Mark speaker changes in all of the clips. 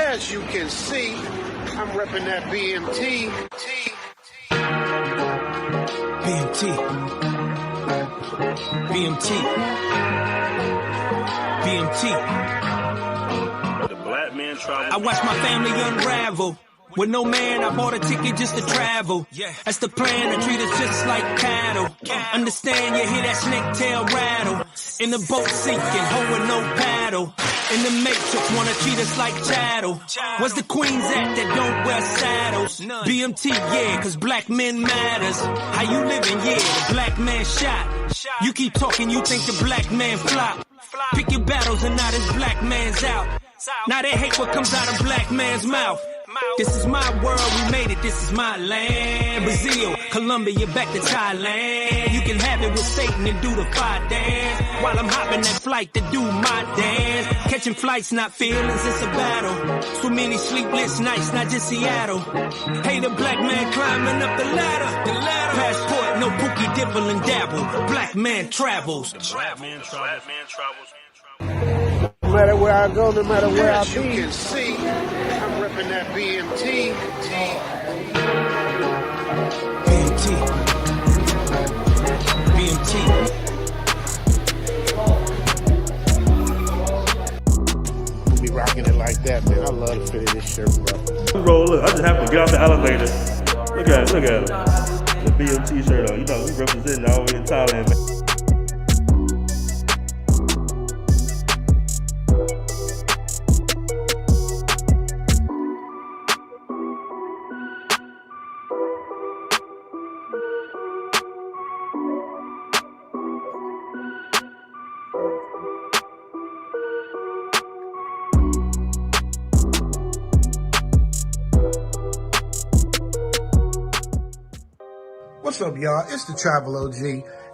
Speaker 1: As you can see, I'm repping that BMT.
Speaker 2: BMT.
Speaker 3: The black man travels.
Speaker 2: I watch my family unravel. With no man, I bought a ticket just to travel. That's the plan, to treat us just like cattle. Understand, you hear that snake tail rattle. In the boat sinking, hoeing no paddle. In the matrix, wanna treat us like chattel. Where's the queens at that don't wear saddles? BMT, yeah, cause black men matters. How you living, yeah, the black man shot. You keep talking, you think the black man flop. Pick your battles and now this black man's out. Now they hate what comes out of black man's mouth. This is my world, we made it, this is my land. Brazil, Colombia, back to Thailand. You can have it with Satan and do the fire dance. While I'm hopping that flight to do my dance. Catching flights, not feelings, it's a battle. So many sleepless nights, not just Seattle. Hey, the black man climbing up the ladder. Passport, no pookie, dibble and dabble. Black man travels.
Speaker 3: The black man travels.
Speaker 1: No matter where I go, no matter where I be, you can see, I'm repping that BMT. We'll be rocking it like that, man. I love the fit of this shirt, bro.
Speaker 3: Bro, look, I just happened to get off the elevator. Look at it. The BMT shirt on. You know, we representing all the way in Thailand, man.
Speaker 1: What's up, y'all? It's the Travel OG,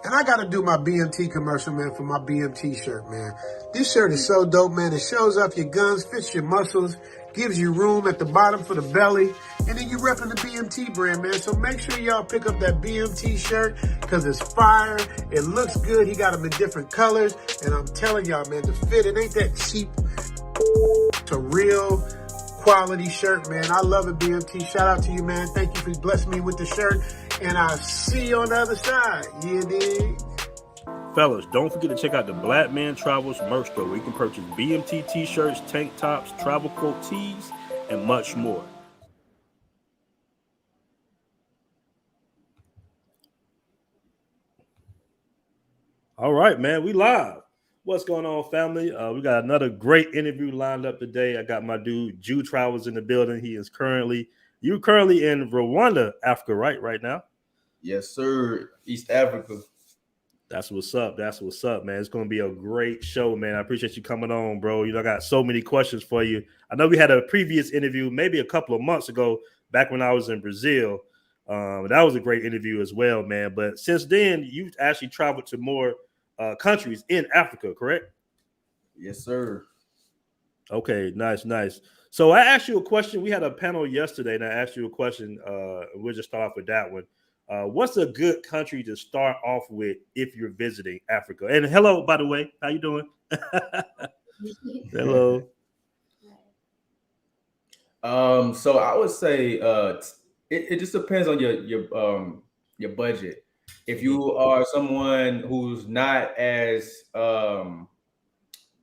Speaker 1: and I got to do my BMT commercial, man, for my BMT shirt, man. This shirt is so dope, man. It shows off your guns, fits your muscles, gives you room at the bottom for the belly, and then you repping the BMT brand, man. So make sure y'all pick up that BMT shirt because it's fire. It looks good. He got them in different colors, and I'm telling y'all, man, the fit, it ain't that cheap. It's a real quality shirt, man. I love it, BMT. Shout out to you, man. Thank you for blessing me with the shirt. And I'll see you on the other side. You dig?
Speaker 3: Fellas, don't forget to check out the Black Man Travels merch store where you can purchase BMT t-shirts, tank tops, travel quote tees, and much more. All right, man, we live. What's going on, family? We got another great interview lined up today. I got my dude Jude Travels in the building. You're currently in Rwanda, Africa, right now?
Speaker 4: Yes, sir. East Africa.
Speaker 3: That's what's up, man. It's going to be a great show, man. I appreciate you coming on, bro. You know, I got so many questions for you. I know we had a previous interview maybe a couple of months ago, back when I was in Brazil. That was a great interview as well, man. But since then, you've actually traveled to more countries in Africa, correct?
Speaker 4: Yes, sir.
Speaker 3: Okay, nice. So I asked you a question. We had a panel yesterday, and I asked you a question. We'll just start off with that one. What's a good country to start off with if you're visiting Africa? And hello, by the way, how you doing? Hello.
Speaker 4: So I would say it just depends on your budget. If you are someone who's not as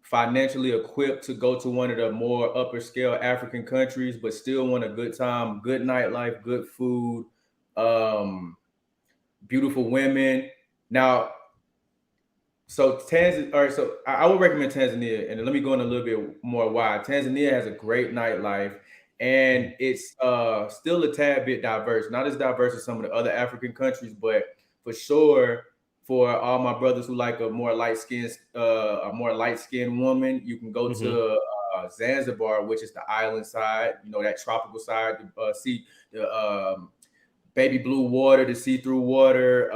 Speaker 4: financially equipped to go to one of the more upper scale African countries, but still want a good time, good nightlife, good food, beautiful women. Now, so I would recommend Tanzania, and let me go in a little bit more why. Tanzania has a great nightlife, and it's still a tad bit diverse. Not as diverse as some of the other African countries, but for sure, for all my brothers who like a more light-skinned woman, you can go to Zanzibar, which is the island side, you know, that tropical side, to see the baby blue water, the see-through water.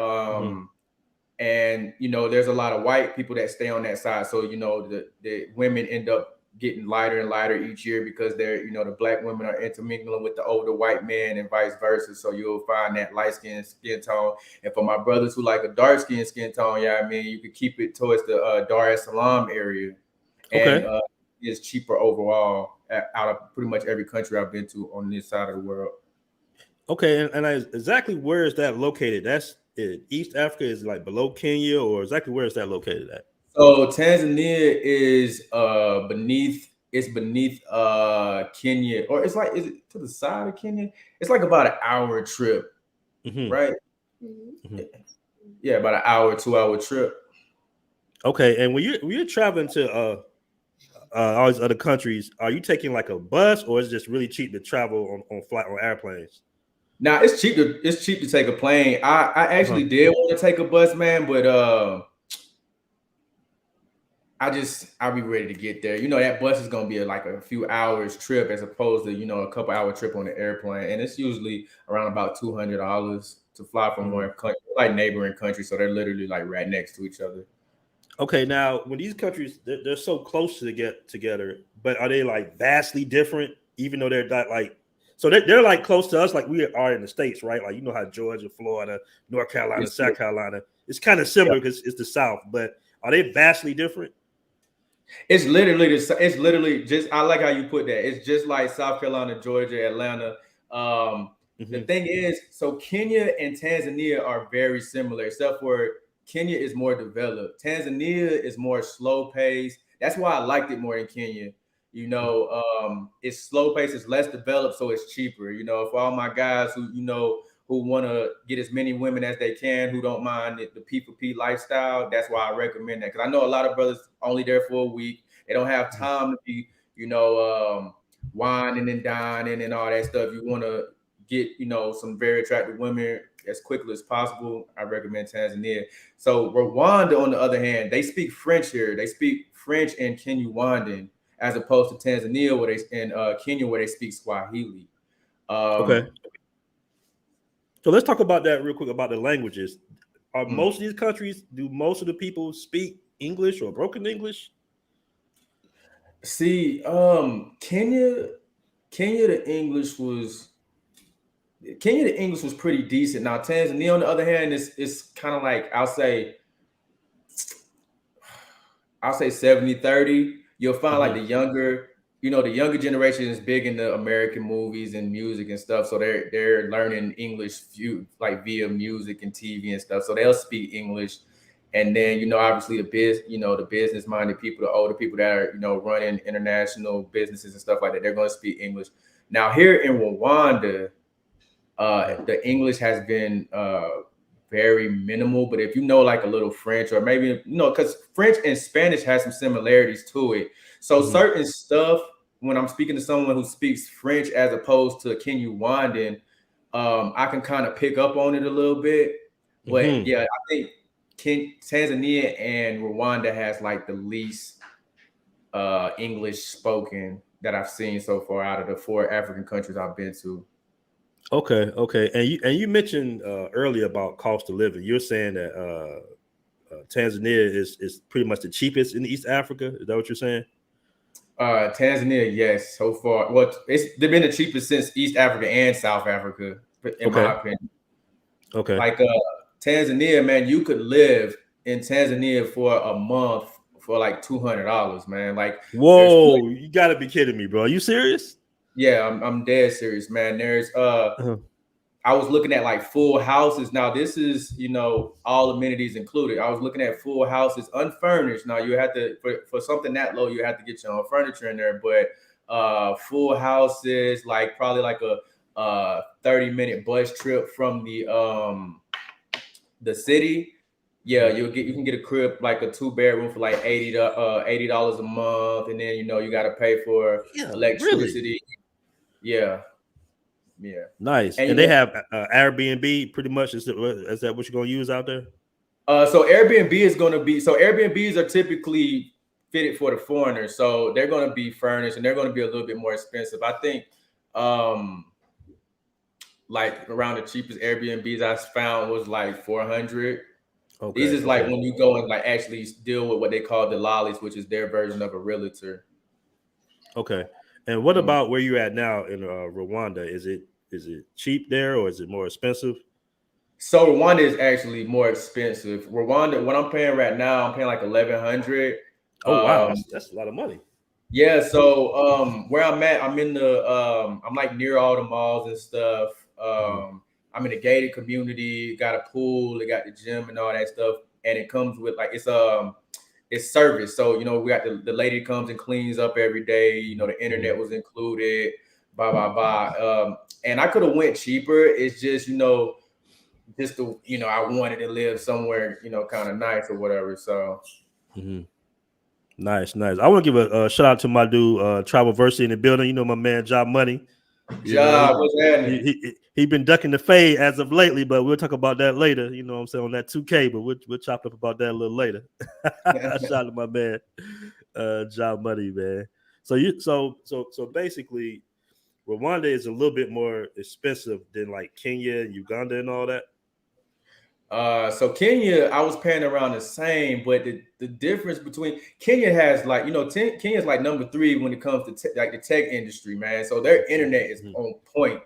Speaker 4: And, you know, there's a lot of white people that stay on that side. So, you know, the women end up getting lighter and lighter each year because they're, you know, the black women are intermingling with the older white men and vice versa. So you'll find that light skin tone. And for my brothers who like a dark skin tone, yeah, I mean, you could keep it towards the Dar es Salaam area. Okay. And it's cheaper overall. out of pretty much every country I've been to on this side of the world.
Speaker 3: Okay, and exactly where is that located? That's it. East Africa is like below Kenya, or exactly where is that located at?
Speaker 4: So Tanzania is beneath Kenya, or is it to the side of Kenya? It's like about an hour trip, right? Mm-hmm. Yeah, about an hour, 2-hour trip.
Speaker 3: Okay, and when you're traveling to all these other countries, are you taking like a bus, or is it just really cheap to travel on airplanes?
Speaker 4: Now it's cheap to take a plane. I actually did want to take a bus, man, but I'll be ready to get there. You know, that bus is gonna be like a few hours trip as opposed to, you know, a couple hour trip on the airplane, and it's usually around about $200 to fly from one country, like neighboring countries, so they're literally like right next to each other.
Speaker 3: Okay, now when these countries they're so close to get together, but are they like vastly different? Even though they're not like, so they're like close to us, like we are in the States, right? Like, you know how Georgia, Florida, North Carolina, South Carolina, it's kind of similar because it's the South, but are they vastly different?
Speaker 4: It's literally just, I like how you put that. It's just like South Carolina, Georgia, Atlanta. The thing is, so Kenya and Tanzania are very similar, except for Kenya is more developed. Tanzania is more slow paced. That's why I liked it more than Kenya. You know, it's slow paced, it's less developed, so it's cheaper. You know, for all my guys who, you know, who want to get as many women as they can, who don't mind the P4P lifestyle, that's why I recommend that. Because I know a lot of brothers only there for a week. They don't have time to be, you know, whining and dining and all that stuff. You want to get, you know, some very attractive women as quickly as possible. I recommend Tanzania. So Rwanda, on the other hand, they speak French here. They speak French and Kinyarwanda, as opposed to Tanzania Kenya, where they speak Swahili.
Speaker 3: Okay. So let's talk about that real quick, about the languages. Are most of these countries, do most of the people speak English or broken English?
Speaker 4: See, Kenya, the English was pretty decent. Now Tanzania, on the other hand, is kind of like, I'll say 70-30. You'll find like the younger generation is big into American movies and music and stuff. So they're learning English via music and TV and stuff. So they'll speak English. And then, you know, obviously the business-minded people, the older people that are, you know, running international businesses and stuff like that, they're going to speak English. Now here in Rwanda, the English has been very minimal, but if you know like a little French, or maybe, you know, because French and Spanish has some similarities to it. So certain stuff, when I'm speaking to someone who speaks French as opposed to Kinyarwanda, I can kind of pick up on it a little bit. But yeah, I think Tanzania and Rwanda has like the least English spoken that I've seen so far out of the 4 African countries I've been to.
Speaker 3: Okay. And you mentioned earlier about cost of living. You're saying that Tanzania is pretty much the cheapest in East Africa. Is that what you're saying?
Speaker 4: Tanzania, yes, so far. Well, they've been the cheapest since East Africa and South Africa, in my opinion.
Speaker 3: Okay.
Speaker 4: Like Tanzania, man, you could live in Tanzania for a month for like $200, man. Like,
Speaker 3: whoa, you gotta be kidding me, bro. Are you serious?
Speaker 4: Yeah, I'm dead serious, man. There's I was looking at like full houses. Now this is, you know, all amenities included. I was looking at full houses, unfurnished. Now you have to, for something that low, you have to get your own furniture in there. But full houses, like probably like a 30-minute bus trip from the city. Yeah, you can get a crib, like a 2-bedroom for like $80 a month, and then, you know, you got to pay for electricity. Really? Yeah.
Speaker 3: Nice. And they have Airbnb pretty much. Is that what you're gonna use out there?
Speaker 4: So Airbnbs are typically fitted for the foreigners, so they're going to be furnished and they're going to be a little bit more expensive. I think like around the cheapest Airbnbs I found was like $400. Okay. These is like when you go and like actually deal with what they call the lollies, which is their version of a realtor.
Speaker 3: Okay. And what about where you're at now in Rwanda? Is it cheap there, or is it more expensive?
Speaker 4: So Rwanda is actually more expensive. Rwanda, what I'm paying right now, I'm paying like $1,100.
Speaker 3: Oh wow, that's a lot of money.
Speaker 4: Yeah, so where I'm at, I'm in the I'm like near all the malls and stuff. I'm in a gated community, got a pool, it got the gym and all that stuff, and it comes with like it's service. So we got the lady comes and cleans up every day. The internet was included, blah blah blah. And I could have went cheaper. It's just just I wanted to live somewhere kind of nice or whatever. So.
Speaker 3: Nice. I want to give a shout out to my dude, Travelversity in the building. My man, Job Money.
Speaker 4: Job, what's happening?
Speaker 3: He been ducking the fade as of lately, but we'll talk about that later. You know what I'm saying, on that 2K, but we'll chop up about that a little later. Shout out to my man, Job Money, man. So basically, Rwanda is a little bit more expensive than like Kenya and Uganda and all that.
Speaker 4: So Kenya, I was paying around the same, but the difference between Kenya has like Kenya's like number 3 when it comes to like the tech industry, man. So their internet is on point.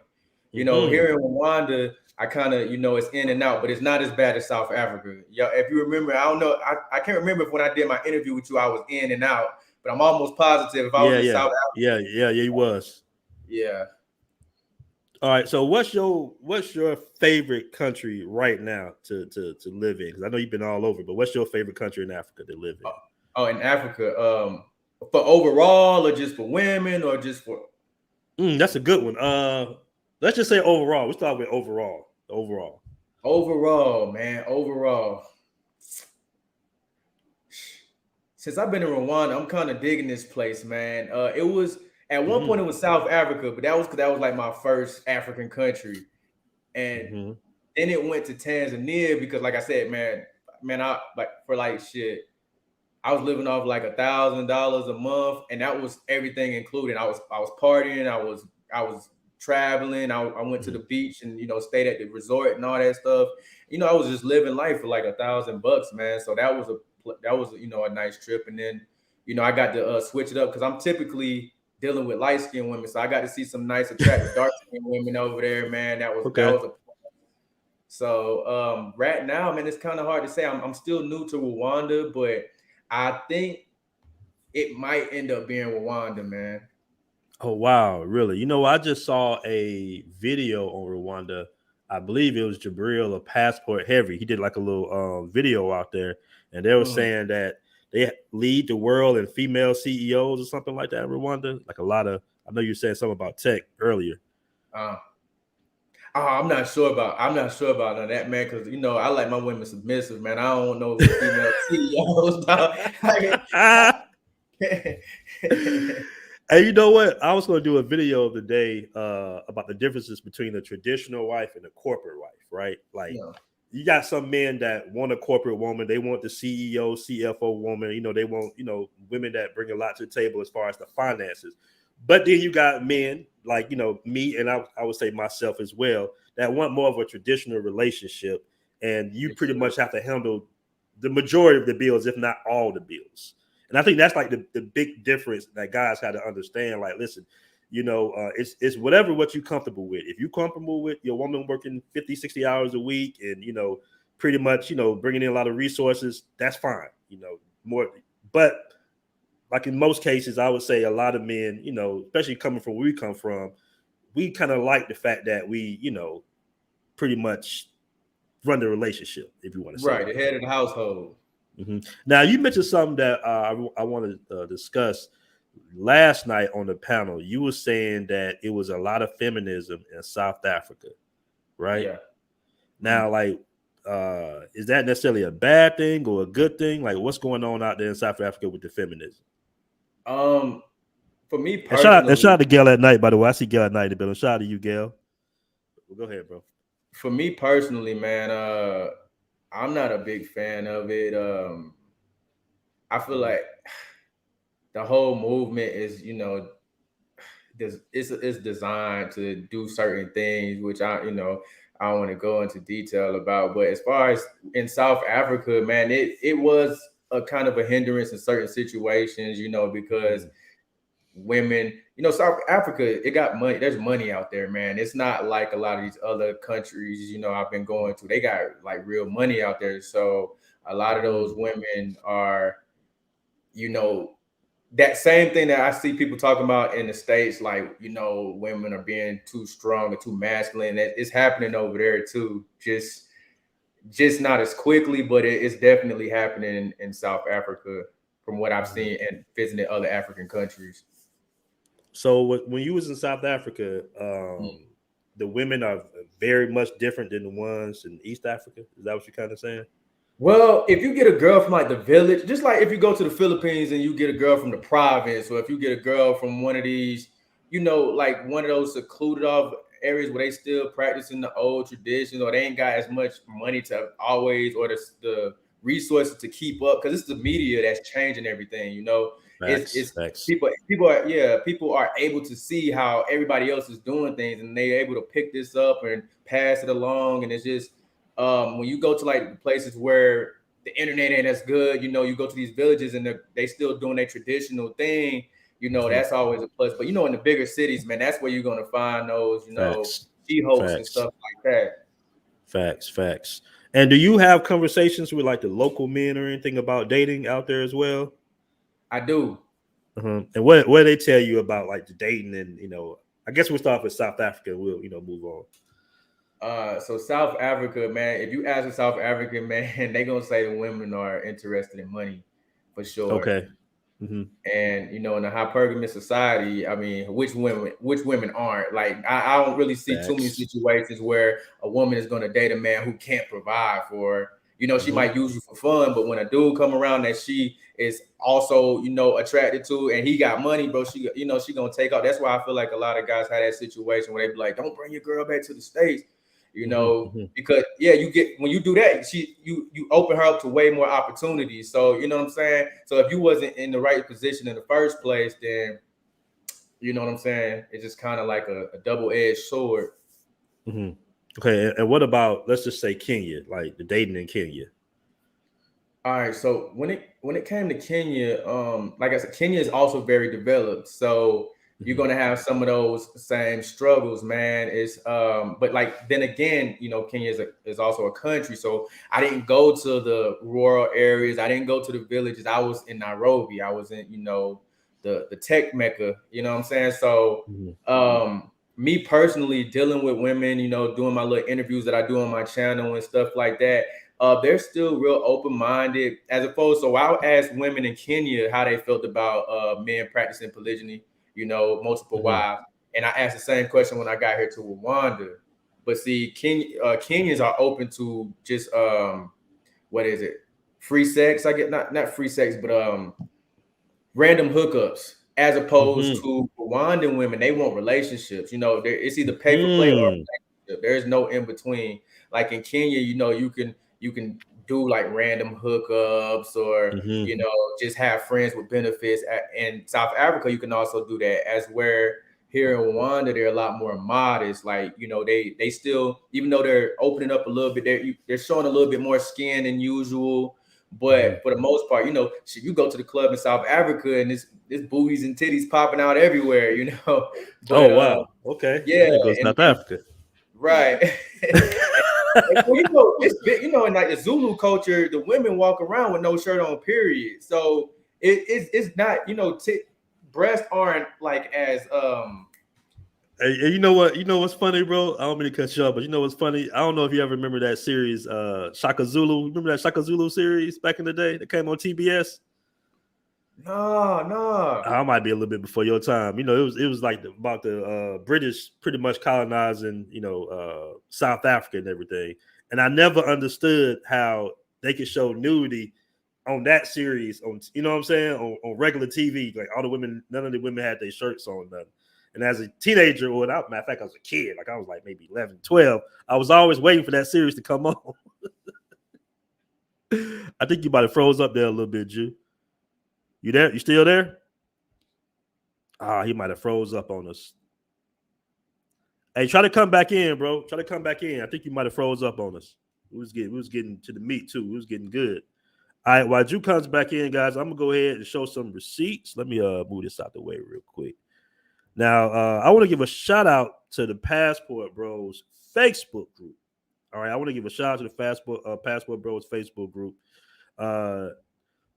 Speaker 4: Here in Rwanda, I kind of it's in and out, but it's not as bad as South Africa. If you remember, I don't know, I can't remember if when I did my interview with you, I was in and out, but I'm almost positive if I was in South Africa.
Speaker 3: Yeah, he was.
Speaker 4: Yeah.
Speaker 3: All right, so what's your favorite country right now to live in? Because I know you've been all over, but what's your favorite country in Africa to live in?
Speaker 4: Oh, in Africa, for overall, or just for women, or just for?
Speaker 3: That's a good one. Let's just say overall. We'll start with overall.
Speaker 4: Overall, man. Overall. Since I've been in Rwanda, I'm kind of digging this place, man. It was at one point it was South Africa, but that was because that was like my first African country, and then it went to Tanzania because, like I said, man, I like for like shit. I was living off like $1,000 a month, and that was everything included. I was partying, I was traveling, I went to the beach and stayed at the resort and all that stuff. I was just living life for like $1,000, man. So that was a nice trip. And then I got to switch it up because I'm typically dealing with light skinned women, so I got to see some nice, attractive dark skinned women over there, man. That was a so right now, man, it's kind of hard to say. I'm still new to Rwanda, but I think it might end up being Rwanda, man.
Speaker 3: Oh, wow. Really? I just saw a video on Rwanda. I believe it was Jabril of Passport Heavy. He did like a little video out there, and they were saying that they lead the world in female CEOs or something like that in Rwanda. Like a lot of, I know you said something about tech earlier.
Speaker 4: I'm not sure about none of that, man, because I like my women submissive, man. I don't know female CEOs.
Speaker 3: Hey, you know what? I was going to do a video of the day about the differences between a traditional wife and a corporate wife, right? Like, you got some men that want a corporate woman. They want the CEO, CFO woman. They want, women that bring a lot to the table as far as the finances. But then you got men like, me, and I would say myself as well, that want more of a traditional relationship. And you pretty much have to handle the majority of the bills, if not all the bills. And I think that's like the big difference that guys got to understand. Like, listen, it's whatever what you're comfortable with. If you're comfortable with your woman working 50, 60 hours a week and, pretty much, bringing in a lot of resources, that's fine, more. But like in most cases, I would say a lot of men, especially coming from where we come from, we kind of like the fact that we, pretty much run the relationship, if you want to say.
Speaker 4: Right, the head of the household.
Speaker 3: Now, you mentioned something that I want to discuss. Last night on the panel, you were saying that it was a lot of feminism in South Africa, right?
Speaker 4: Yeah.
Speaker 3: Now, like, is that necessarily a bad thing or a good thing? Like, what's going on out there in South Africa with the feminism?
Speaker 4: For me personally,
Speaker 3: and shout out to Gail at night, by the way. I see Gail at night in the building. Shout out to you, Gail. Well, go ahead, bro.
Speaker 4: For me personally, man, I'm not a big fan of it. I feel like the whole movement is, it's designed to do certain things, which I don't want to go into detail about. But as far as in South Africa, man, it was a kind of a hindrance in certain situations, because women, South Africa, it got money. There's money out there, man. It's not like a lot of these other countries, I've been going to. They got like real money out there. So a lot of those women are, that same thing that I see people talking about in the States, like, you know, women are being too strong or too masculine. It's happening over there too. Just not as quickly, but it's definitely happening in South Africa from what I've seen and visiting other African countries.
Speaker 3: So when you was in South Africa, the women are very much different than the ones in East Africa. Is that what you're kind of saying?
Speaker 4: Well, if you get a girl from like the village, just like if you go to the Philippines and you get a girl from the province, or if you get a girl from one of these, you know, like one of those secluded off areas where they still practicing the old traditions, or they ain't got as much money to always, or the resources to keep up, because it's the media that's changing everything. You know, it's
Speaker 3: Facts.
Speaker 4: people are able to see how everybody else is doing things, and they're able to pick this up and pass it along, and it's just when you go to like places where the internet ain't as good, you know, you go to these villages and they still doing their traditional thing, you know, that's always a plus. But you know, in the bigger cities, man, that's where you're gonna find those, you know, She-Hulks and stuff like that.
Speaker 3: Facts. And do you have conversations with like the local men or anything about dating out there as well?
Speaker 4: I do.
Speaker 3: And what do they tell you about like the dating? And you know, I guess we'll start with South Africa. We'll move on.
Speaker 4: So South Africa, man, if you ask a South African man, they gonna say the women are interested in money for sure.
Speaker 3: Okay.
Speaker 4: And you know, in a hypergamous society, I mean, which women aren't? Like, I don't really see too many situations where a woman is gonna date a man who can't provide for her. You know, she might use you for fun, but when a dude come around that she is also, you know, attracted to, and he got money, bro, she gonna take off. That's why I feel like a lot of guys have that situation where they be like, don't bring your girl back to the States. You know, because you get, when you do that, you open her up to way more opportunities. So you know what I'm saying? So if you wasn't in the right position in the first place, then you know what I'm saying? It's just kind of like a double-edged sword.
Speaker 3: Okay, and what about, let's just say, Kenya, like the dating in Kenya?
Speaker 4: All right, so when it came to Kenya, like I said, Kenya is also very developed. So you're gonna have some of those same struggles, man. It's but like then again, you know, Kenya is also a country. So I didn't go to the rural areas. I didn't go to the villages. I was in Nairobi. I was in, you know, the tech mecca. You know what I'm saying? So me personally, dealing with women, you know, doing my little interviews that I do on my channel and stuff like that. They're still real open-minded, as opposed. So I'll ask women in Kenya how they felt about men practicing polygyny, you know, multiple wives. And I asked the same question when I got here to Rwanda. But see, Kenyans are open to just what is it? Free sex. I get not free sex, but random hookups. As opposed to Rwandan women, they want relationships. You know, it's either pay for play or relationship. There's no in between. Like in Kenya, you know, you can do like random hookups, or you know, just have friends with benefits. In South Africa, you can also do that. As where here in Rwanda, they're a lot more modest. Like, you know, they still, even though they're opening up a little bit, they're showing a little bit more skin than usual. But for the most part, you know, you go to the club in South Africa and there's booties and titties popping out everywhere, you know. But,
Speaker 3: wow. Okay.
Speaker 4: Yeah.
Speaker 3: There goes South Africa.
Speaker 4: Right. Well, you know, you know, in like the Zulu culture, the women walk around with no shirt on, period. So it's not, you know, breasts aren't like as
Speaker 3: Hey, you know what's funny, bro? I don't mean to cut you off, but you know what's funny? I don't know if you ever remember that series, Shaka Zulu. Remember that Shaka Zulu series back in the day that came on TBS?
Speaker 4: No.
Speaker 3: I might be a little bit before your time. You know, it was like about the British pretty much colonizing, you know, South Africa and everything. And I never understood how they could show nudity on that series, on, you know what I'm saying, on regular TV. Like all the women, none of the women had their shirts on, nothing. And as a teenager, or matter of fact, I was a kid, like I was like maybe 11, 12. I was always waiting for that series to come on. I think you might have froze up there a little bit, Jude. You there? You still there? He might have froze up on us. Hey, try to come back in, bro. Try to come back in. I think you might have froze up on us. We was getting to the meat too. We was getting good. All right, while Jude comes back in, guys, I'm gonna go ahead and show some receipts. Let me move this out the way real quick. Now, I want to give a shout out to the Passport Bros Facebook group. All right, I want to give a shout out to the Passport Bros Facebook group.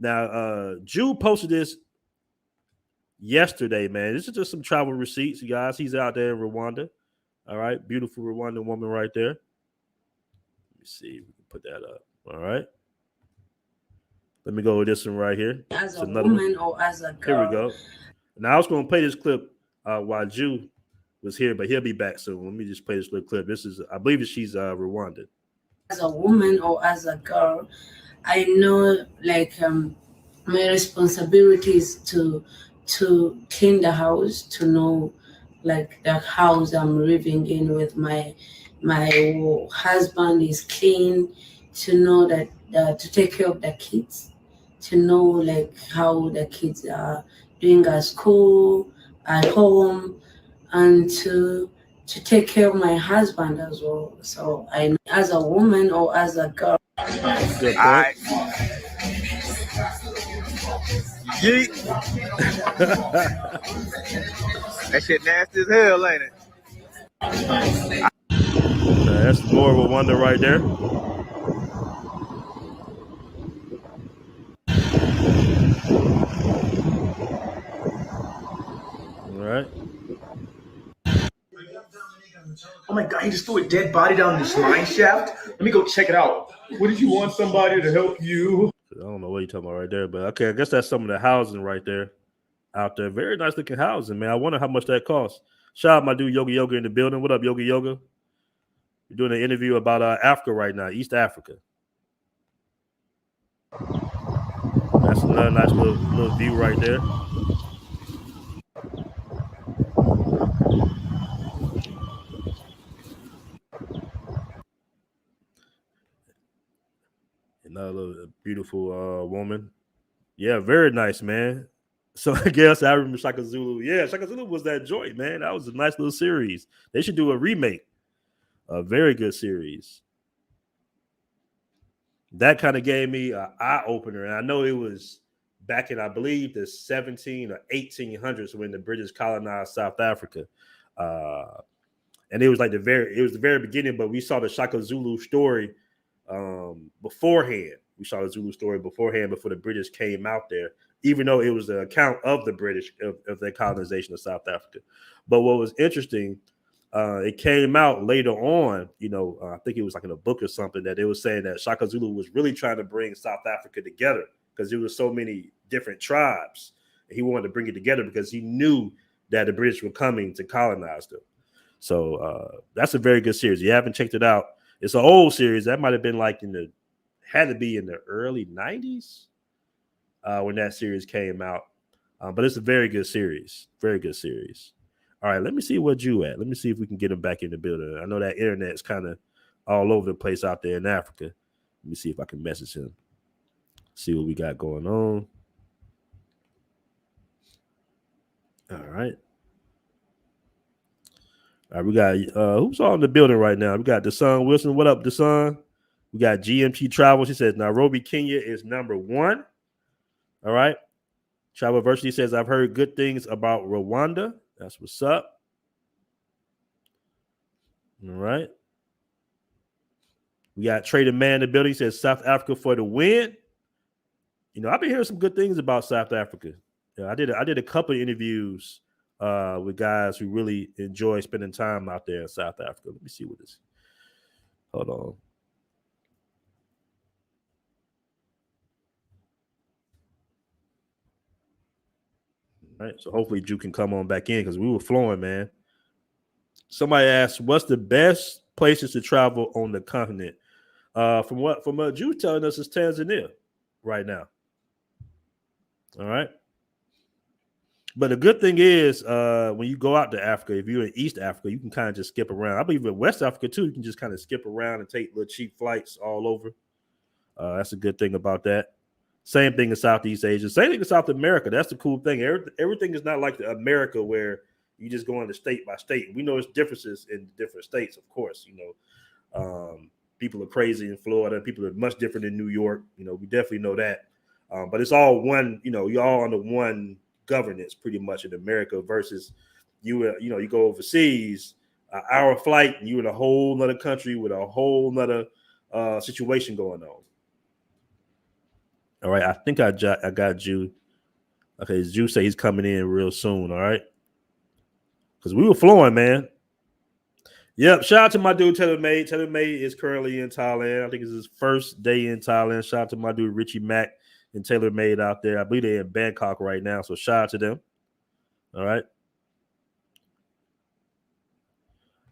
Speaker 3: Now, Jude posted this yesterday, man. This is just some travel receipts, you guys. He's out there in Rwanda. All right, beautiful Rwandan woman right there. Let me see if we can put that up. All right. Let me go with this one right here.
Speaker 5: As a woman or as a girl.
Speaker 3: Here we go. Now I was going to play this clip while Jude was here, but he'll be back soon. Let me just play this little clip. This is, I believe she's Rwandan.
Speaker 5: As a woman or as a girl, I know like my responsibility is to clean the house, to know like the house I'm living in with my husband is clean, to know that to take care of the kids, to know like how the kids are doing at school, at home, and to take care of my husband as well. So I, as a woman or as a girl.
Speaker 3: Good point.
Speaker 6: Right. Yeet. That shit nasty as hell, ain't it?
Speaker 3: That's more of a wonder right there. All right.
Speaker 7: Oh my God, he just threw a dead body down this mine shaft. Let me go check it out. What did you want somebody to help you?
Speaker 3: I don't know what you're talking about right there, but okay, I guess that's some of the housing right there out there. Very nice looking housing, man. I wonder how much that costs. Shout out my dude Yogi Yoga in the building. What up, Yogi Yoga? We're doing an interview about Africa right now, East Africa. That's another nice little view right there. Another beautiful woman. Yeah, very nice, man. So I guess I remember Shaka Zulu. Yeah, Shaka Zulu was that joint, man. That was a nice little series. They should do a remake. A very good series. That kind of gave me an eye-opener. And I know it was back in, I believe, the 17 or 1800s when the British colonized South Africa. And it was like the very beginning, but we saw the Shaka Zulu story beforehand. We saw the Zulu story beforehand before the British came out there, even though it was an account of the British, of their colonization of South Africa. But what was interesting, it came out later on, I think it was like in a book or something, that they were saying that Shaka Zulu was really trying to bring South Africa together because there were so many different tribes. He wanted to bring it together because he knew that the British were coming to colonize them. So that's a very good series. You haven't checked it out. It's an old series. That might have been like had to be in the early 90s when that series came out. But it's a very good series. Very good series. All right, let me see where Jude at. Let me see if we can get him back in the building. I know that internet's kind of all over the place out there in Africa. Let me see if I can message him. See what we got going on. All right. All right, we got who's all in the building right now? We got Desun Wilson. What up, Desun? We got GMT Travel. She says Nairobi, Kenya is number 1. All right. Travel Versity says, I've heard good things about Rwanda. That's what's up. All right. We got Trader Man in the building. He says South Africa for the win. I've been hearing some good things about South Africa. I did a couple of interviews with guys who really enjoy spending time out there in South Africa. Let me see what this. Hold on. All right, so hopefully Jude can come on back in because we were flowing, man. Somebody asked, "What's the best places to travel on the continent?" From what Jude telling us is Tanzania right now. All right. But the good thing is, when you go out to Africa, if you're in East Africa, you can kind of just skip around. I believe in West Africa too, you can just kind of skip around and take little cheap flights all over. That's a good thing about that. Same thing in Southeast Asia. Same thing in South America. That's the cool thing. Everything is not like America where you just go into state by state. We know there's differences in different states, of course. People are crazy in Florida. People are much different in New York. We definitely know that. But it's all one. You're all under one governance pretty much in America versus you go overseas, an hour flight, and you're in a whole nother country with a whole nother situation going on. All right, I think I got Jude. Okay, Jude say he's coming in real soon. All right, because we were flowing, man. Yep. Shout out to my dude Taylor Made. Taylor Made is currently in Thailand. I think it's his first day in Thailand. Shout out to my dude Richie Mack and Taylor Made out there. I believe they're in Bangkok right now. So shout out to them. All right.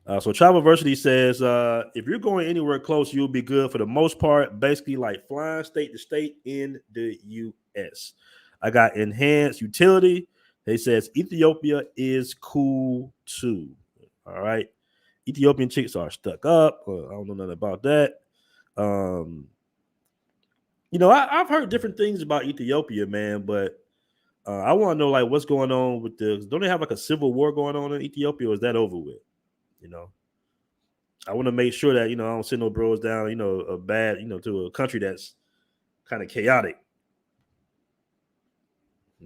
Speaker 3: So Travelversity says, if you're going anywhere close, you'll be good for the most part. Basically, like flying state to state in the U.S. I got enhanced utility. He says Ethiopia is cool too. All right. Ethiopian chicks are stuck up. I don't know nothing about that. I've heard different things about Ethiopia, man, but I want to know like what's going on with the. Don't they have like a civil war going on in Ethiopia, or is that over with? I want to make sure that I don't send no bros down, a bad, to a country that's kind of chaotic,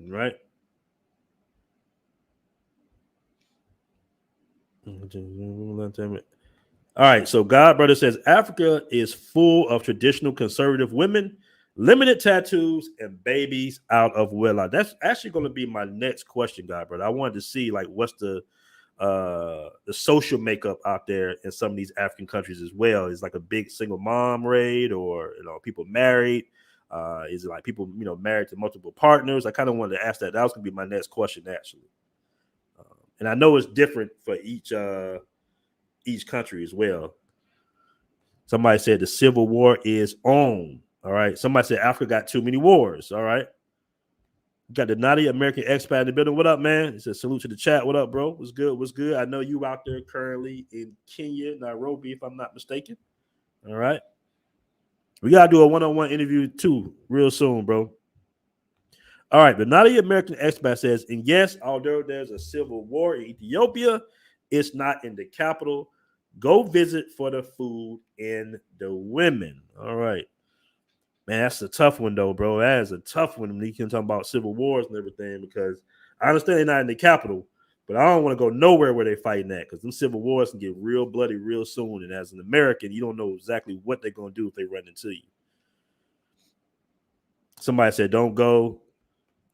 Speaker 3: right? All right, so God Brother says Africa is full of traditional conservative women, limited tattoos, and babies out of wedlock. That's actually going to be my next question, God Brother. I wanted to see like what's the social makeup out there in some of these African countries as well. Is like a big single mom rate, or people married? Is it like people married to multiple partners? I kind of wanted to ask that. That was going to be my next question actually. And I know it's different for each country as well. Somebody said the Civil War is on. All right. Somebody said Africa got too many wars. All right. Got the naughty American expat in the building. What up, man? He said salute to the chat. What up, bro? What's good? What's good? I know you out there currently in Kenya, Nairobi, if I'm not mistaken. All right. We got to do a one-on-one interview too real soon, bro. All right. The naughty American expat says, and yes, although there's a civil war in Ethiopia, it's not in the capital. Go visit for the food and the women. All right. Man, that's a tough one, though, bro. That is a tough one. You can talk about civil wars and everything because I understand they're not in the capital, but I don't want to go nowhere where they're fighting at because them civil wars can get real bloody real soon. And as an American, you don't know exactly what they're going to do if they run into you. Somebody said, don't go.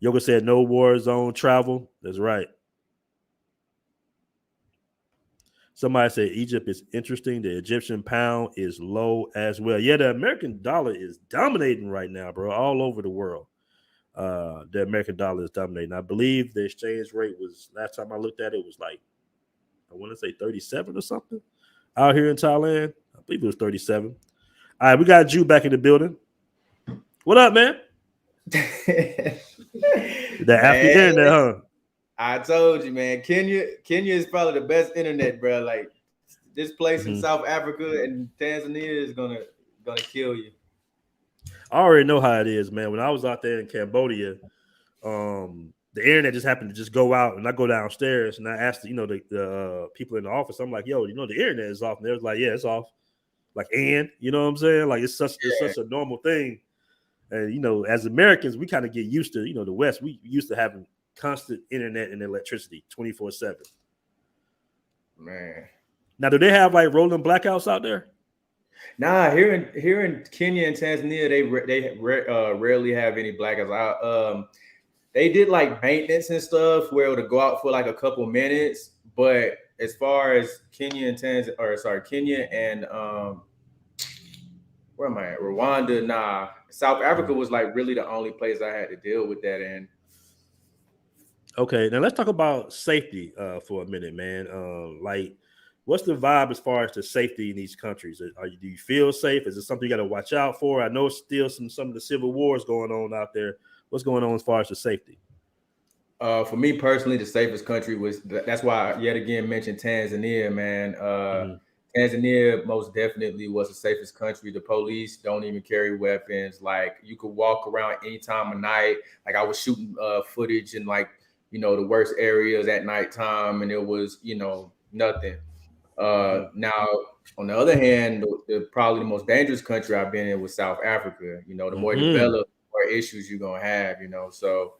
Speaker 3: Yoga said, no war zone travel. That's right. Somebody said Egypt is interesting. The Egyptian pound is low as well. Yeah, the American dollar is dominating right now, bro, all over the world. The American dollar is dominating. I believe the exchange rate was, last time I looked at it, was like, I want to say 37 or something out here in Thailand. I believe it was 37. All right, we got Jude back in the building. What up, man? That after internet, huh?
Speaker 4: I told you, man. Kenya is probably the best internet, bro. Like this place in South Africa and Tanzania is gonna kill you.
Speaker 3: I already know how it is, man. When I was out there in Cambodia, the internet just happened to just go out, and I go downstairs and I asked, the people in the office. I'm like, yo, the internet is off, and they was like, yeah, it's off. Like, and you know what I'm saying? Like, it's such a normal thing. And as Americans, we kind of get used to, the West. We used to having constant internet and electricity 24/7.
Speaker 4: Man.
Speaker 3: Now, do they have like rolling blackouts out there?
Speaker 4: Nah, here in Kenya and Tanzania, they rarely have any blackouts. They did like maintenance and stuff where it would go out for like a couple minutes, but as far as Kenya and where am I at? Rwanda, nah. South Africa was like really the only place I had to deal with that in.
Speaker 3: Okay, now let's talk about safety for a minute, man. Like, what's the vibe as far as the safety in these countries? Do you feel safe? Is it something you got to watch out for? I know it's still some of the civil wars going on out there. What's going on as far as the safety?
Speaker 4: For me personally, the safest country that's why I yet again mentioned Tanzania, man. Tanzania most definitely was the safest country. The police don't even carry weapons. Like you could walk around any time of night. Like I was shooting footage in like, the worst areas at nighttime, and it was, nothing. Now, on the other hand, probably the most dangerous country I've been in was South Africa. The more developed, the more issues you're gonna have. So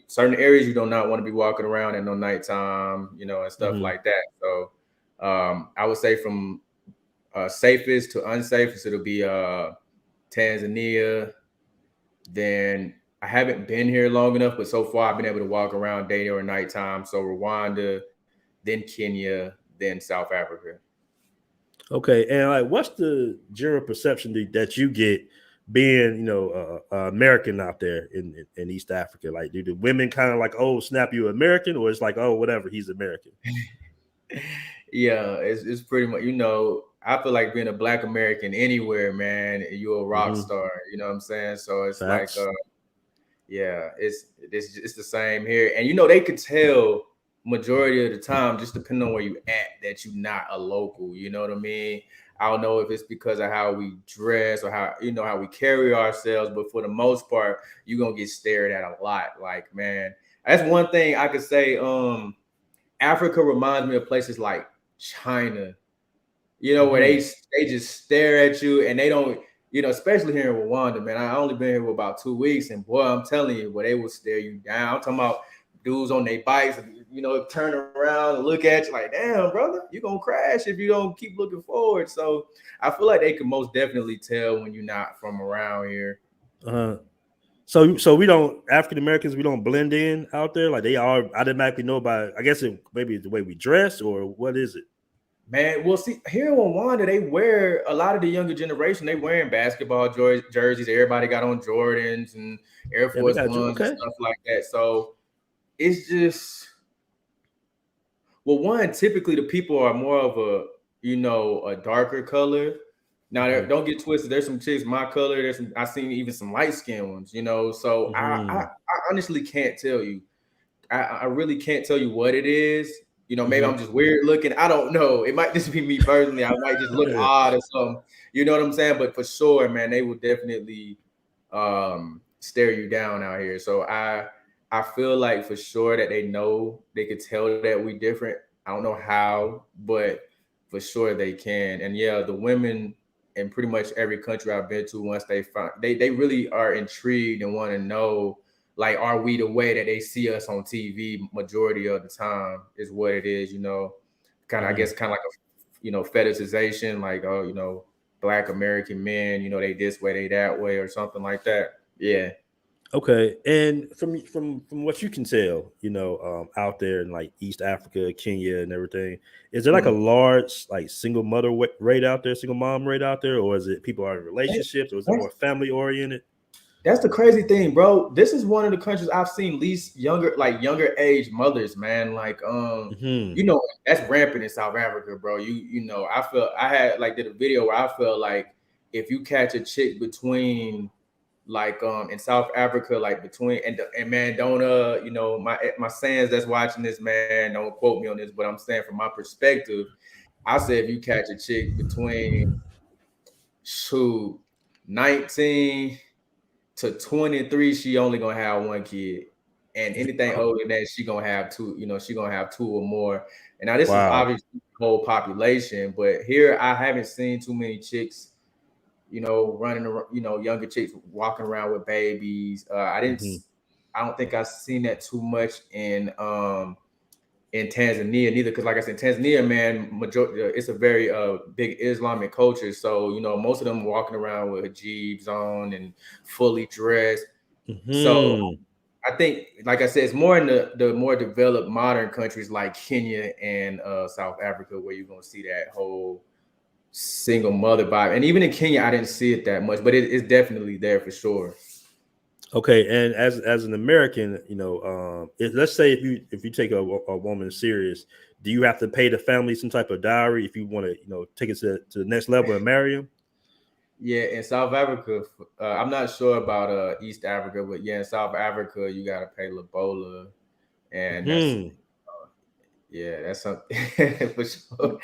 Speaker 4: certain areas you do not want to be walking around at no nighttime, and stuff like that. So I would say from safest to unsafest, it'll be Tanzania. Then I haven't been here long enough, but so far I've been able to walk around day or nighttime. So Rwanda, then Kenya, then South Africa.
Speaker 3: Okay, and like, what's the general perception that you get being, American out there in East Africa? Like, do the women kind of like, oh, snap, you American, or it's like, oh, whatever, he's American?
Speaker 4: Yeah, it's pretty much, I feel like being a Black American anywhere, man, you're a rock star. You know what I'm saying? So it's
Speaker 3: Facts.
Speaker 4: like, yeah, it's the same here, and they could tell majority of the time, just depending on where you at, that you're not a local. You know what I mean? I don't know if it's because of how we dress or how we carry ourselves, but for the most part, you're gonna get stared at a lot. Like, man, that's one thing I could say. Africa reminds me of places like China, where they just stare at you and they don't. Especially here in Rwanda, man. I only been here for about 2 weeks, and boy, I'm telling you, they will stare you down. I'm talking about dudes on their bikes, turn around and look at you like, damn, brother, you're gonna crash if you don't keep looking forward. So I feel like they can most definitely tell when you're not from around here.
Speaker 3: So we don't, African Americans, we don't blend in out there like they are automatically know by, I guess maybe the way we dress, or what is it?
Speaker 4: Man, well, see, here in Rwanda, they wear, a lot of the younger generation, they wearing basketball jerseys. Everybody got on Jordans and Air Force Ones and stuff like that. So it's just, well, one, typically the people are more of a darker color. Now, don't get twisted. There's some chicks my color. I've seen even some light skinned ones, So I honestly can't tell you. I really can't tell you what it is. Maybe I'm just weird looking. I don't know. It might just be me personally. I might just look odd or something. You know what I'm saying? But for sure, man, they will definitely stare you down out here. So I feel like for sure that they could tell that we different. I don't know how, but for sure they can. And yeah, the women in pretty much every country I've been to, once they really are intrigued and want to know, like, are we the way that they see us on TV majority of the time is what it is, I guess kind of like a, fetishization, like, oh, Black American men, they this way, they that way, or something like that. Yeah.
Speaker 3: Okay. And from what you can tell, out there in like East Africa, Kenya and everything, is there like a large, like single mother rate out there, single mom rate out there, or is it people are in relationships, or is it more family oriented?
Speaker 4: That's the crazy thing, bro. This is one of the countries I've seen least younger age mothers, man. Like, that's rampant in South Africa, bro. I did a video where I felt like if you catch a chick between, like, in South Africa, like between and man, don't my sayings that's watching this, man, don't quote me on this, but I'm saying from my perspective, I said if you catch a chick between 19 to 23, she only gonna have one kid, and anything older than that, she gonna have two. She gonna have two or more. And now this is obviously the whole population, but here I haven't seen too many chicks, running around, younger chicks walking around with babies. I don't think I've seen that too much in Tanzania neither, because like I said, Tanzania, man, it's a very big Islamic culture. So most of them walking around with hijabs on and fully dressed. So I think, like I said, it's more in the more developed modern countries like Kenya and South Africa, where you're gonna see that whole single mother vibe. And even in Kenya, I didn't see it that much, but it's definitely there for sure.
Speaker 3: Okay, and as an American, let's say if you take a woman serious, do you have to pay the family some type of dowry if you want to take it to the next level and marry them?
Speaker 4: Yeah, in South Africa, I'm not sure about East Africa, but yeah, in South Africa, you gotta pay Lobola, and that's something for sure.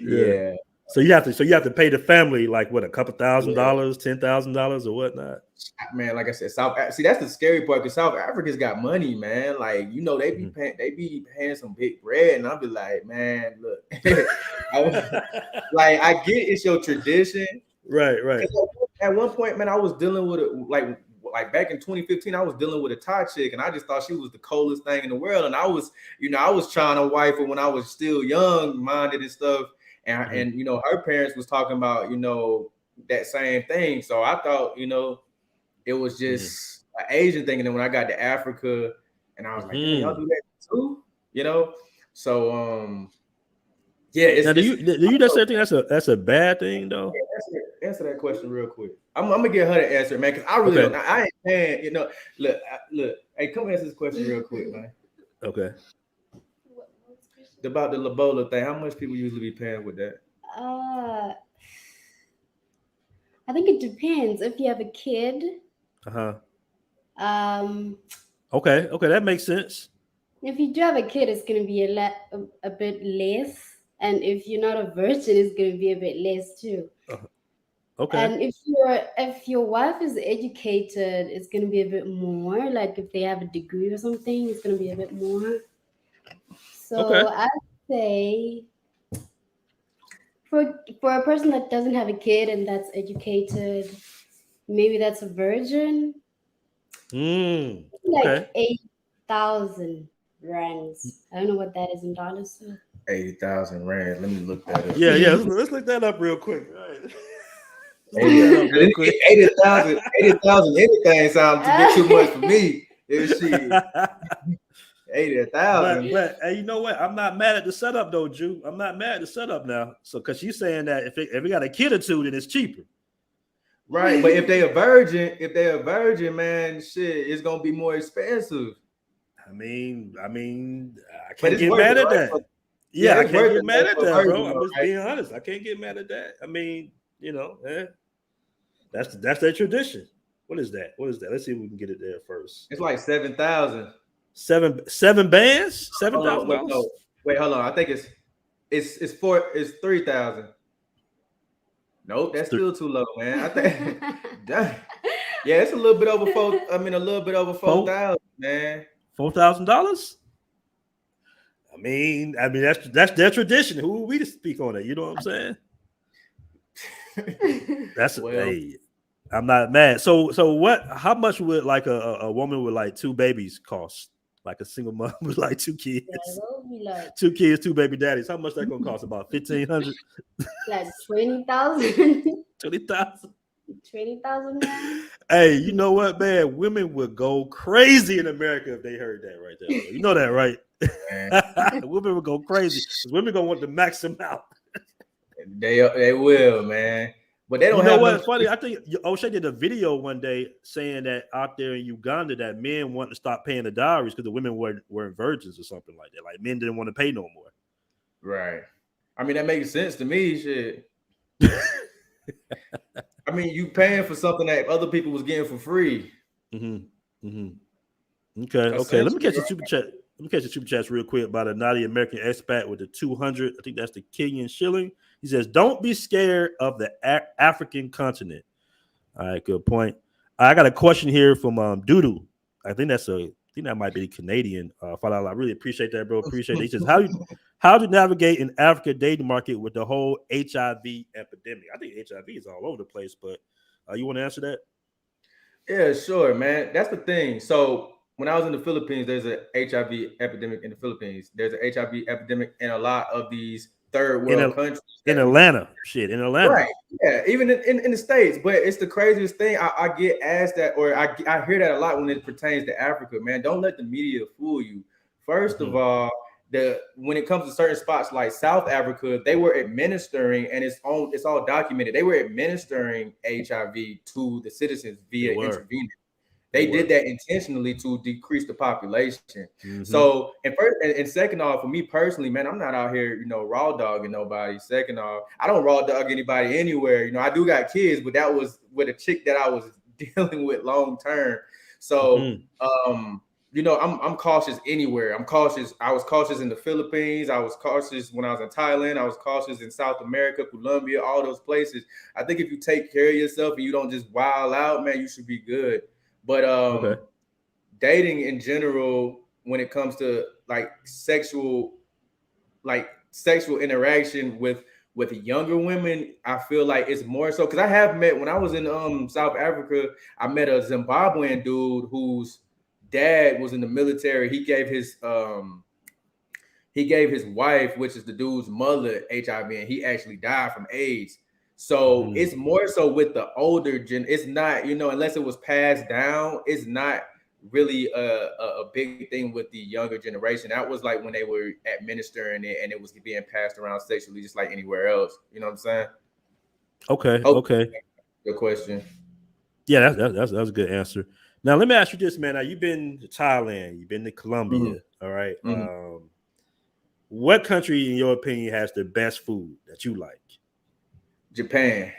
Speaker 4: Yeah.
Speaker 3: So you have to pay the family like what, a couple $1,000, $10,000 or whatnot.
Speaker 4: Man, like I said, see, that's the scary part, because South Africa's got money, man. Like, they be paying some big bread, and I'll be like, man, look, like, I get it's your tradition,
Speaker 3: right.
Speaker 4: At one point, man, I was dealing with like back in 2015, I was dealing with a Thai chick, and I just thought she was the coolest thing in the world, and I was trying to wife her when I was still young minded and stuff. And her parents was talking about, that same thing. So I thought, it was just an Asian thing. And then when I got to Africa, and I was like, "Damn, y'all do that too?" You know? So yeah,
Speaker 3: now, do you necessarily think that's a bad thing though?
Speaker 4: Answer that question real quick. I'm gonna get her to answer it, man, because I really don't. I ain't paying. You know, look. Hey, come answer this question real quick, man.
Speaker 3: Okay.
Speaker 4: About the Lobola thing, how much people usually be paying with that?
Speaker 8: I think it depends. If you have a kid.
Speaker 3: Okay, that makes sense.
Speaker 8: If you do have a kid, it's going to be a bit less, and if you're not a virgin, it's going to be a bit less too.
Speaker 3: Okay.
Speaker 8: And if your wife is educated, it's going to be a bit more. Like if they have a degree or something, it's going to be a bit more. So I'd say for a person that doesn't have a kid and that's educated, maybe that's a virgin. Like 8,000 rands. I don't know what that is in dollars. So.
Speaker 4: 80,000 rands. Let me look that up.
Speaker 3: Yeah. Let's look that up real quick. All right.
Speaker 4: 80,000 anything sounds a bit too much for me. If she 80,000.
Speaker 3: But hey, you know what? I'm not mad at the setup though, Jude. I'm not mad at the setup now. So because she's saying that if we got a kid or two, then it's cheaper.
Speaker 4: Right. But if they're a virgin, man, shit, it's gonna be more expensive.
Speaker 3: I mean, I can't get mad at that. Yeah, I can't get mad at that, bro. I'm just being honest. I can't get mad at that. I mean, you know, that's their tradition. What is that? Let's see if we can get it there first.
Speaker 4: It's like 7,000.
Speaker 3: Seven bands? $7,000?
Speaker 4: No. Wait, hold on. I think it's 3,000. Nope, that's still too low, man. I think yeah, it's a little bit over 4,000, man.
Speaker 3: $4,000? I mean, that's their tradition. Who are we to speak on it? You know what I'm saying? Hey, I'm not mad. So what? How much would like a woman with like 2 babies cost? Like a single mom with like 2 kids,
Speaker 8: like
Speaker 3: 2 kids, 2 baby daddies. How much that gonna cost? About 1,500.
Speaker 8: Like 20,000.
Speaker 3: 20,000.
Speaker 8: 20,000.
Speaker 3: Hey, you know what, man? Women would go crazy in America if they heard that right there. You know that, right? Women would go crazy. Women gonna want the max amount.
Speaker 4: They will, man. But they don't.
Speaker 3: You know what's funny? I think O'Shea did a video one day saying that out there in Uganda that men want to stop paying the dowries because the women weren't virgins or something like that. Like men didn't want to pay no more.
Speaker 4: Right. I mean, that makes sense to me. Shit. I mean, you paying for something that other people was getting for free.
Speaker 3: Okay. Let me catch the super chat. Let me catch the super chats real quick about a naughty American expat with the 200. I think that's the Kenyan shilling. He says, "Don't be scared of the African continent." All right, good point. I got a question here from Doodoo. I think that might be Canadian. Father, I really appreciate that, bro. Appreciate it. He says, "How to navigate in Africa dating market with the whole HIV epidemic?" I think HIV is all over the place, but you want to answer that?
Speaker 4: Yeah, sure, man. That's the thing. So when I was in the Philippines, there's an HIV epidemic in the Philippines. There's an HIV epidemic in a lot of these third world countries.
Speaker 3: In Atlanta.
Speaker 4: Right. Yeah, even in the States. But it's the craziest thing. I get asked that, or I hear that a lot when it pertains to Africa, man. Don't let the media fool you. First of all, when it comes to certain spots like South Africa, they were administering, and it's all documented. They were administering HIV to the citizens via intravenous. They did that intentionally to decrease the population. So, and second off, for me personally, man, I'm not out here, raw dogging nobody. Second off, I don't raw dog anybody anywhere. I do got kids, but that was with a chick that I was dealing with long term. So, I'm cautious anywhere. I'm cautious. I was cautious in the Philippines. I was cautious when I was in Thailand. I was cautious in South America, Colombia, all those places. I think if you take care of yourself and you don't just wild out, man, you should be good. But dating in general, when it comes to sexual interaction with younger women, I feel like it's more so because I have met, when I was in South Africa, I met a Zimbabwean dude whose dad was in the military. He gave his wife, which is the dude's mother, HIV, and he actually died from AIDS. So it's more so with the older gen. It's not, unless it was passed down, it's not really a big thing with the younger generation. That was like when they were administering it and it was being passed around sexually, just like anywhere else. You know what I'm saying?
Speaker 3: Okay.
Speaker 4: Good question.
Speaker 3: Yeah, that's a good answer. Now let me ask you this, man. Now you've been to Thailand, you've been to Colombia, all right? What country, in your opinion, has the best food that you like?
Speaker 4: Japan.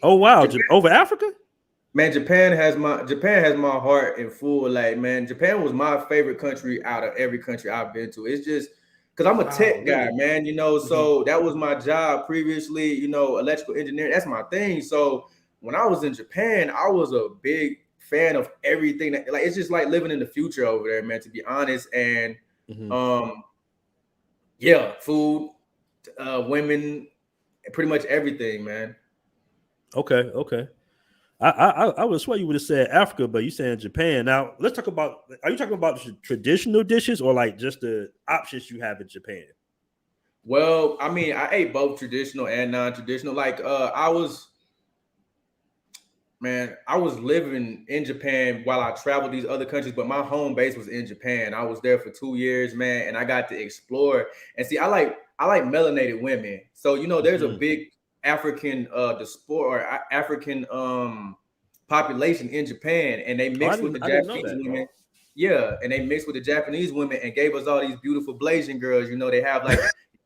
Speaker 3: Oh wow, over Africa?
Speaker 4: Man, Japan has my heart in full. Like, man, Japan was my favorite country out of every country I've been to. It's just because I'm a tech guy, man, so that was my job previously, electrical engineering. That's my thing. So when I was in Japan, I was a big fan of everything. Like, it's just like living in the future over there, man, to be honest. And yeah, food, women, pretty much everything, man.
Speaker 3: Okay. I would swear you would have said Africa, but you saying Japan. Now let's talk about. Are you talking about traditional dishes or like just the options you have in Japan?
Speaker 4: Well, I mean, I ate both traditional and non-traditional. Like, I was living in Japan while I traveled these other countries, but my home base was in Japan. I was there for 2 years, man, and I got to explore and see. I like melanated women, so there's a big African diaspora or African population in Japan, and they mixed with the Japanese women. Yeah, and they mixed with the Japanese women and gave us all these beautiful Blasian girls. They have like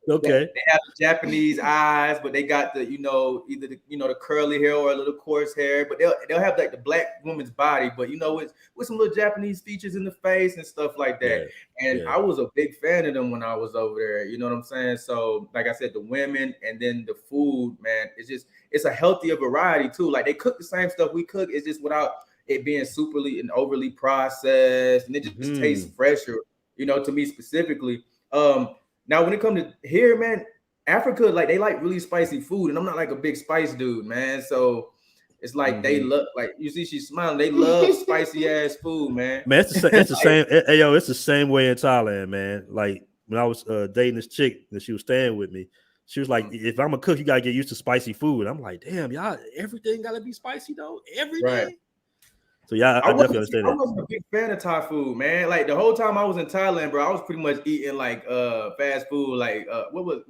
Speaker 3: okay,
Speaker 4: they have the Japanese eyes, but they got the either the curly hair or a little coarse hair, but they'll have like the black woman's body, but with some little Japanese features in the face and stuff like that. Yeah, and I was a big fan of them when I was over there. You know what I'm saying? So like I said, the women and then the food, man, it's a healthier variety too. Like they cook the same stuff we cook, it's just without it being superly and overly processed, and it just tastes fresher. To me specifically. Now, when it comes to here, man, Africa, like they like really spicy food, and I'm not like a big spice dude, man. So it's like they love, like you see, she's smiling. They love spicy ass food, man.
Speaker 3: Man, it's the same. Hey, yo, it's the same way in Thailand, man. Like when I was dating this chick and she was staying with me, she was like, "If I'm a cook, you gotta get used to spicy food." I'm like, "Damn, y'all, everything gotta be spicy though, every day." Right. So yeah, I definitely understand that.
Speaker 4: I wasn't a big fan of Thai food, man. Like the whole time I was in Thailand, bro, I was pretty much eating like fast food, like what was it?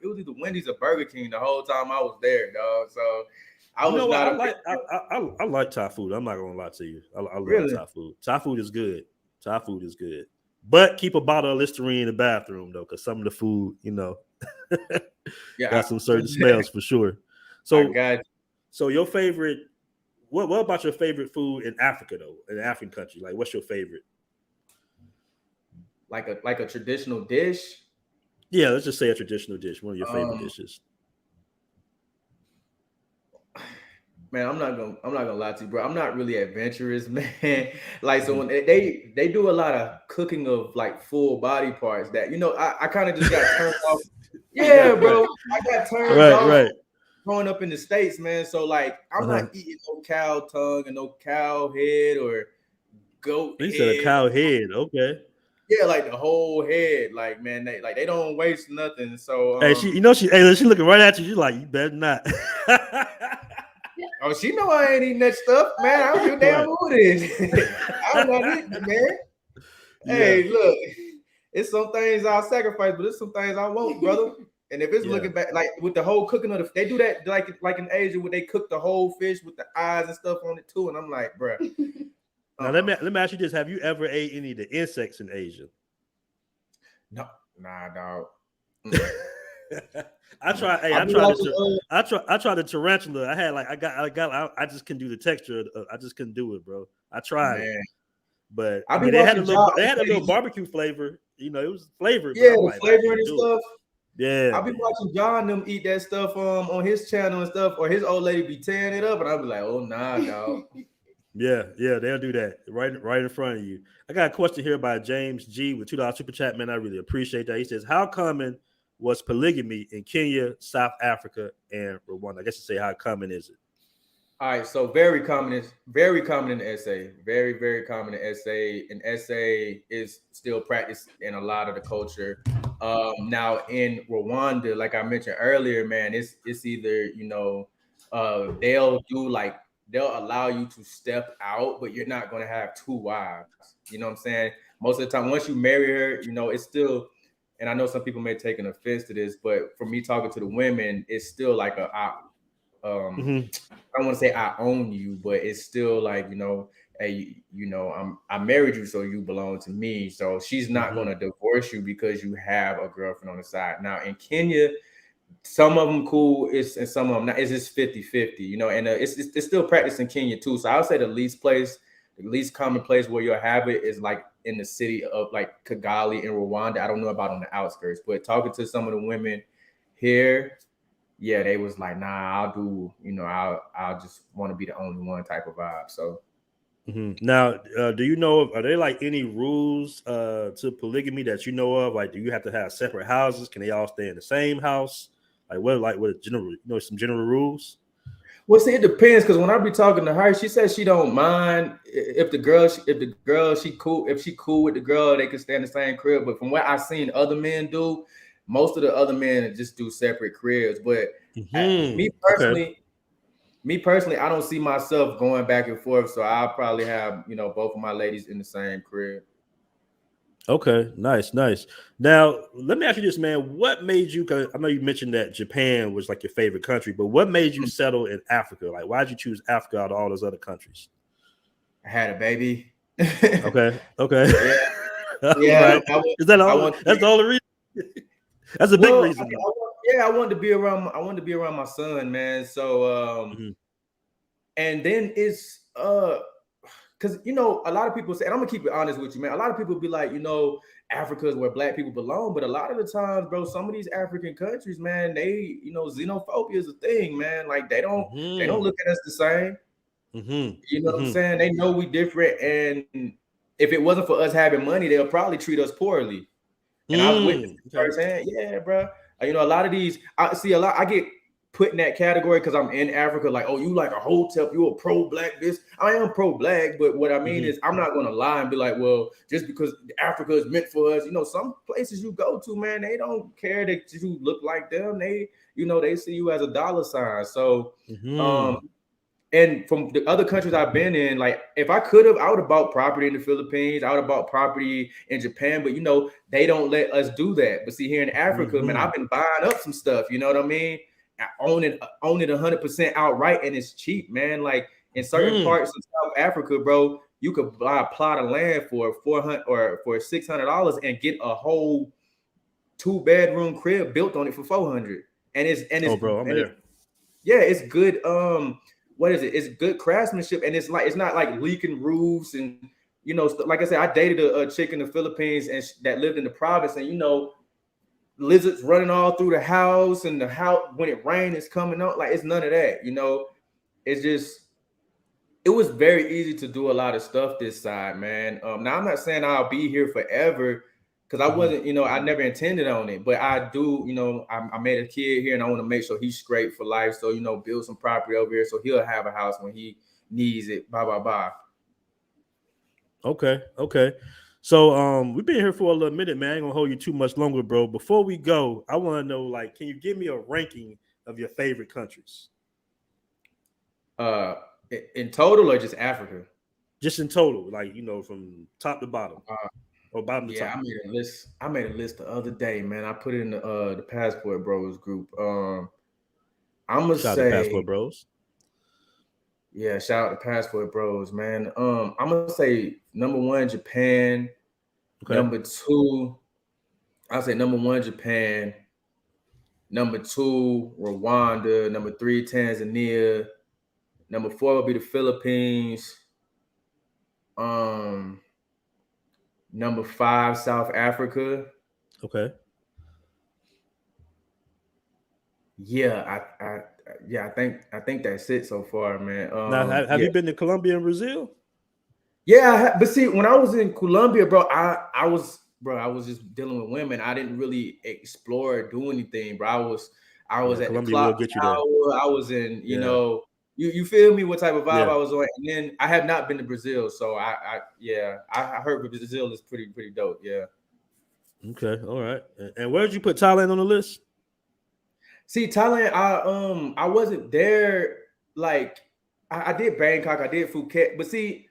Speaker 4: It was either Wendy's or Burger King the whole time I was there, dog. So I
Speaker 3: like Thai food. I'm not gonna lie to you. I love
Speaker 4: really?
Speaker 3: Thai food. Thai food is good. But keep a bottle of Listerine in the bathroom though, because some of the food, got some certain smells for sure. So your favorite. What about your favorite food in Africa though? In an African country, like what's your favorite?
Speaker 4: Like a traditional dish?
Speaker 3: Yeah, let's just say a traditional dish. One of your favorite dishes.
Speaker 4: Man, I'm not gonna lie to you, bro. I'm not really adventurous, man. Like so when they do a lot of cooking of like full body parts that I kind of just got turned off. Yeah, bro. I got turned off. Right. Growing up in the States, man, so like I'm not eating no cow tongue and no cow head or goat head.
Speaker 3: You said a cow head, okay?
Speaker 4: Yeah, like the whole head, like man, they don't waste nothing. So
Speaker 3: hey, she looking right at you. She's like, you better not.
Speaker 4: Oh, she know I ain't eating that stuff, man. I don't give a damn who it is. I'm not eating it, man. Yeah. Hey, look, it's some things I'll sacrifice, but it's some things I won't, brother. And if it's looking back, like with the whole cooking of they do that like in Asia where they cook the whole fish with the eyes and stuff on it too. And I'm like, bro.
Speaker 3: Now let me ask you this: have you ever ate any of the insects in Asia?
Speaker 4: No, nah, dog.
Speaker 3: I tried the tarantula. I just couldn't do the texture. I just couldn't do it, bro. I tried it, but they had a little barbecue flavor. It was flavored.
Speaker 4: Yeah, flavoring and stuff.
Speaker 3: Yeah,
Speaker 4: I'll be watching John them eat that stuff on his channel and stuff, or his old lady be tearing it up, and I'll be like, oh nah, dog.
Speaker 3: Yeah, they'll do that right in front of you. I got a question here by James G with $2 super chat, man. I really appreciate that. He says, how common was polygamy in Kenya, South Africa, and Rwanda? I guess you say how common is it?
Speaker 4: All right, so very common in SA. Very, very common in SA. And SA is still practiced in a lot of the culture. Now in Rwanda, like I mentioned earlier, man, it's either they'll allow you to step out, but you're not going to have 2 wives. You know what I'm saying? Most of the time, once you marry her, you know, it's still, and I know some people may take an offense to this, but for me talking to the women, it's still like I don't want to say I own you, but it's still like, you know, hey, you know, I married you, so you belong to me. So she's not going to divorce you because you have a girlfriend on the side. Now in Kenya, some of them cool, and some of them not. It's just 50-50, you know, and it's still practiced in Kenya too. So I would say the least common place where you'll have it is like in the city of like Kigali in Rwanda. I don't know about on the outskirts, but talking to some of the women here, yeah, they was like, nah, I'll do, you know, I'll just want to be the only one type of vibe. So
Speaker 3: now, do you know, are there like any rules to polygamy that you know of? Like, do you have to have separate houses? Can they all stay in the same house? What general, you know, some general rules?
Speaker 4: Well, see, it depends, because when I be talking to her, she says she don't mind if she cool with the girl, they can stay in the same crib. But from what I've seen other men do, most of the other men just do separate cribs. But me personally, I don't see myself going back and forth. So I'll probably have, you know, both of my ladies in the same crib.
Speaker 3: Okay, nice. Now, let me ask you this, man. What made you, cause I know you mentioned that Japan was like your favorite country, but what made you settle in Africa? Like, why did you choose Africa out of all those other countries?
Speaker 4: I had a baby.
Speaker 3: Okay.
Speaker 4: Yeah.
Speaker 3: Right. Is that all? That's the only reason? That's a big reason.
Speaker 4: I wanted to be around my son, man. So and then it's because, you know, a lot of people say, and I'm gonna keep it honest with you, man. A lot of people be like, you know, Africa is where black people belong, but a lot of the times, bro, some of these African countries, man, they, you know, xenophobia is a thing, man. Like they don't look at us the same. You know what I'm saying? They know we different, and if it wasn't for us having money, they'll probably treat us poorly. And I've witnessed it firsthand. Yeah, bro. You know, a lot of these, I get put in that category because I'm in Africa, like, oh, you like a hotep, you a pro-black this. I am pro-black, but what I mean is I'm not gonna lie and be like, well, just because Africa is meant for us, you know, some places you go to, man, they don't care that you look like them. They, you know, they see you as a dollar sign. So and from the other countries I've been in, like if I could have, I would have bought property in the Philippines, I would have bought property in Japan, but you know, they don't let us do that. But see, here in Africa, man, I've been buying up some stuff, you know what I mean? I own it 100% outright, and it's cheap, man. Like in certain parts of South Africa, bro, you could buy a plot of land for $400 or for $600 and get a whole 2-bedroom crib built on it for $400. And it's good. What is it? It's good craftsmanship, and it's not like leaking roofs, and you know, like I said, I dated a chick in the Philippines and that lived in the province, and you know, lizards running all through the house, and the house when it rains it's coming out. Like it's none of that, you know. It's just, it was very easy to do a lot of stuff this side, man. Now I'm not saying I'll be here forever, because I wasn't, you know, I never intended on it, but I do, you know, I made a kid here and I want to make sure he's straight for life. So, you know, build some property over here so he'll have a house when he needs it. Blah, blah, blah.
Speaker 3: Okay. So we've been here for a little minute, man. I ain't gonna hold you too much longer, bro. Before we go, I want to know, like, can you give me a ranking of your favorite countries?
Speaker 4: In total or just Africa?
Speaker 3: Just in total, like, you know, from top to bottom. Or bottom to top.
Speaker 4: I made a list the other day, man. I put it in the Passport Bros group. I'm gonna say
Speaker 3: Passport Bros.
Speaker 4: Yeah, shout out to Passport Bros, man. I'm gonna say number 1, Japan. Okay. Number 2, I'll say number 1, Japan. Number 2, Rwanda. Number 3, Tanzania. Number 4 will be the Philippines. Number 5, South Africa.
Speaker 3: Okay.
Speaker 4: Yeah, I think that's it so far, man.
Speaker 3: Now, have you been to Colombia and Brazil?
Speaker 4: Yeah, but see, when I was in Colombia, bro, I was just dealing with women. I didn't really explore or do anything, bro. I was at
Speaker 3: Colombia
Speaker 4: the clock
Speaker 3: will get you
Speaker 4: tower. I was in, you know, you feel me? What type of vibe I was on? And then I have not been to Brazil, so I heard Brazil is pretty dope. Yeah.
Speaker 3: Okay, all right. And where did you put Thailand on the list?
Speaker 4: See, Thailand, I wasn't there. Like, I did Bangkok, I did Phuket, but see,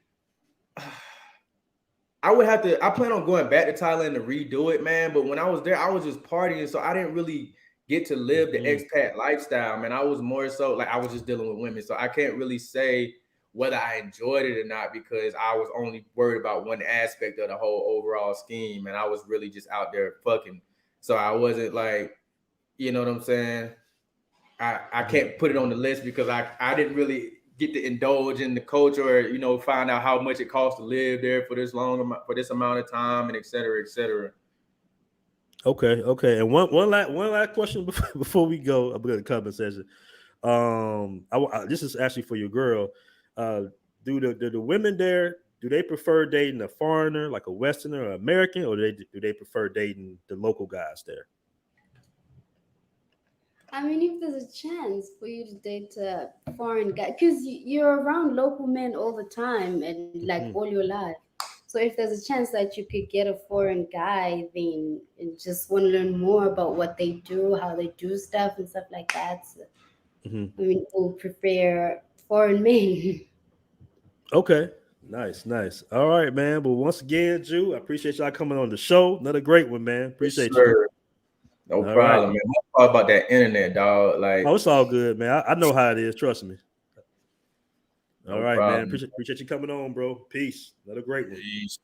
Speaker 4: I would have to. I plan on going back to Thailand to redo it, man. But when I was there, I was just partying, so I didn't really get to live the expat lifestyle, man. I was more so like I was just dealing with women, so I can't really say whether I enjoyed it or not because I was only worried about one aspect of the whole overall scheme, and I was really just out there fucking. So I wasn't like, you know what I'm saying? I can't put it on the list because I didn't really get to indulge in the culture or, you know, find out how much it costs to live there for this amount of time and et cetera, et cetera.
Speaker 3: Okay. And one last question before we go about the comment session. This is actually for your girl. Do the women there, do they prefer dating a foreigner like a Westerner or American, or do they prefer dating the local guys there?
Speaker 8: I mean, if there's a chance for you to date a foreign guy, because you're around local men all the time and like all your life. So if there's a chance that you could get a foreign guy, then and just want to learn more about what they do, how they do stuff and stuff like that. So, I mean, we'll prefer foreign men.
Speaker 3: Okay. Nice. All right, man. But once again, Jude, I appreciate y'all coming on the show. Another great one, man. Appreciate you.
Speaker 4: No problem, man. All about that internet, dog. Like,
Speaker 3: it's all good, man. I know how it is. Trust me. All right,
Speaker 4: problem.
Speaker 3: man. Appreciate you coming on, bro. Peace. Another great one.
Speaker 4: Peace.